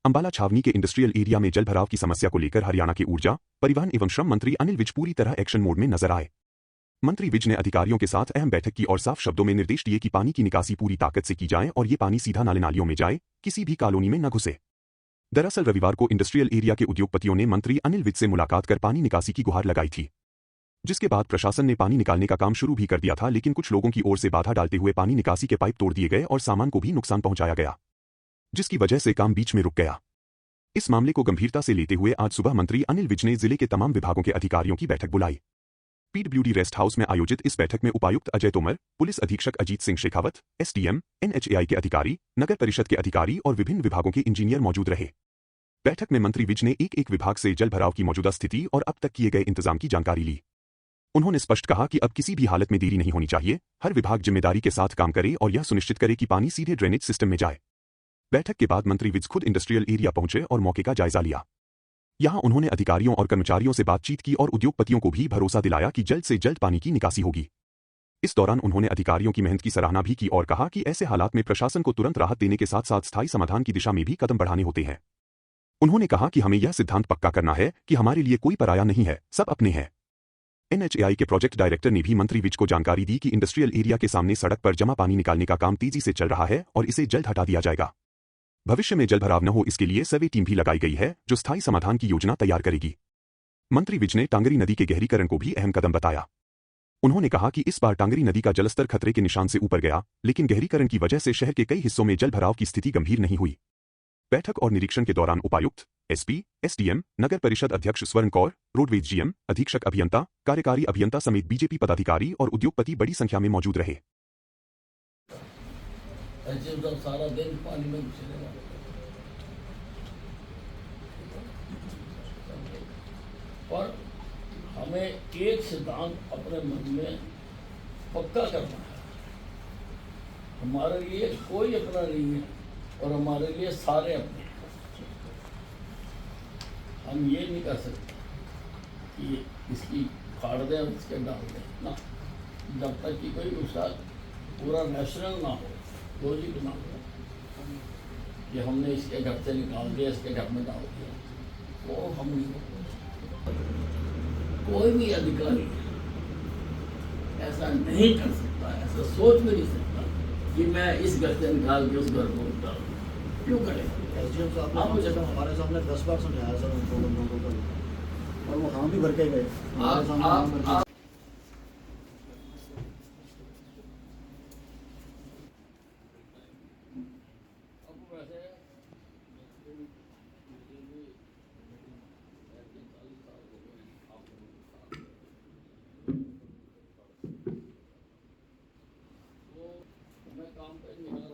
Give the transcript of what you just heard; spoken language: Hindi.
अंबाला छावनी के इंडस्ट्रियल एरिया में जलभराव की समस्या को लेकर हरियाणा के ऊर्जा, परिवहन एवं श्रम मंत्री अनिल विज पूरी तरह एक्शन मोड में नजर आए। मंत्री विज ने अधिकारियों के साथ अहम बैठक की और साफ शब्दों में निर्देश दिए कि पानी की निकासी पूरी ताकत से की जाए और ये पानी सीधा नाले नालियों में जाए, किसी भी कॉलोनी में न घुसे। दरअसल रविवार को इंडस्ट्रियल एरिया के उद्योगपतियों ने मंत्री अनिल विज से मुलाकात कर पानी निकासी की गुहार लगाई थी, जिसके बाद प्रशासन ने पानी निकालने का काम शुरू भी कर दिया था, लेकिन कुछ लोगों की ओर से बाधा डालते हुए पानी निकासी के पाइप तोड़ दिए गए और सामान को भी नुकसान पहुंचाया गया, जिसकी वजह से काम बीच में रुक गया। इस मामले को गंभीरता से लेते हुए आज सुबह मंत्री अनिल विज ने जिले के तमाम विभागों के अधिकारियों की बैठक बुलाई। पीडब्ल्यूडी रेस्ट हाउस में आयोजित इस बैठक में उपायुक्त अजय तोमर, पुलिस अधीक्षक अजीत सिंह शेखावत, एसडीएम, एनएचएआई के अधिकारी, नगर परिषद के अधिकारी और विभिन्न विभागों के इंजीनियर मौजूद रहे। बैठक में मंत्री विज ने एक विभाग से जलभराव की मौजूदा स्थिति और अब तक किए गए इंतजाम की जानकारी ली। उन्होंने स्पष्ट कहा कि अब किसी भी हालत में देरी नहीं होनी चाहिए, हर विभाग जिम्मेदारी के साथ काम करे और यह सुनिश्चित करे कि पानी सीधे ड्रेनेज सिस्टम में जाए। बैठक के बाद मंत्री विज खुद इंडस्ट्रियल एरिया पहुंचे और मौके का जायजा लिया। यहां उन्होंने अधिकारियों और कर्मचारियों से बातचीत की और उद्योगपतियों को भी भरोसा दिलाया कि जल्द से जल्द पानी की निकासी होगी। इस दौरान उन्होंने अधिकारियों की मेहनत की सराहना भी की और कहा कि ऐसे हालात में प्रशासन को तुरंत राहत देने के साथ साथ स्थायी समाधान की दिशा में भी कदम बढ़ाने होते हैं। उन्होंने कहा कि हमें यह सिद्धांत पक्का करना है कि हमारे लिए कोई पराया नहीं है, सब अपने हैं। एनएचएआई के प्रोजेक्ट डायरेक्टर ने भी मंत्री विज को जानकारी दी कि इंडस्ट्रियल एरिया के सामने सड़क पर जमा पानी निकालने का काम तेजी से चल रहा है और इसे जल्द हटा दिया जाएगा। भविष्य में जलभराव न हो इसके लिए सर्वे टीम भी लगाई गई है, जो स्थायी समाधान की योजना तैयार करेगी। मंत्री विज ने टांगरी नदी के गहरीकरण को भी अहम कदम बताया। उन्होंने कहा कि इस बार टांगरी नदी का जलस्तर खतरे के निशान से ऊपर गया, लेकिन गहरीकरण की वजह से शहर के कई हिस्सों में जलभराव की स्थिति गंभीर नहीं हुई। बैठक और निरीक्षण के दौरान उपायुक्त, एसपी, एसडीएम, नगर परिषद अध्यक्ष स्वर्ण कौर, रोडवेज जीएम, अधीक्षक अभियंता, कार्यकारी अभियंता समेत बीजेपी पदाधिकारी और उद्योगपति बड़ी संख्या में मौजूद रहे। सारा दिन पानी में घुसे रहेगा। पर हमें एक सिद्धांत अपने मन में पक्का करना है, हमारे लिए कोई अपना नहीं है और हमारे लिए सारे अपने हैं। हम ये नहीं कर सकते कि इसकी फाड़ दें और इसके डाल दें ना, जब तक कि कोई उसका पूरा नेशनल ना हो, लॉजिक ना हो कि हमने इसके घर से निकाल दिया, इसके घर में डाल दिया, वो हम नहीं। कोई भी अधिकारी ऐसा नहीं कर सकता, ऐसा सोच भी नहीं सकता कि मैं इस घर से निकाल के उस घर को डाल दूं। क्यों करें? एसडीएम साहब ने मुझे हमारे सामने 10 बार समझाया सर उनको बंदों को, और वो हम भी भर के गए हमारे सामने। काम पे निकाल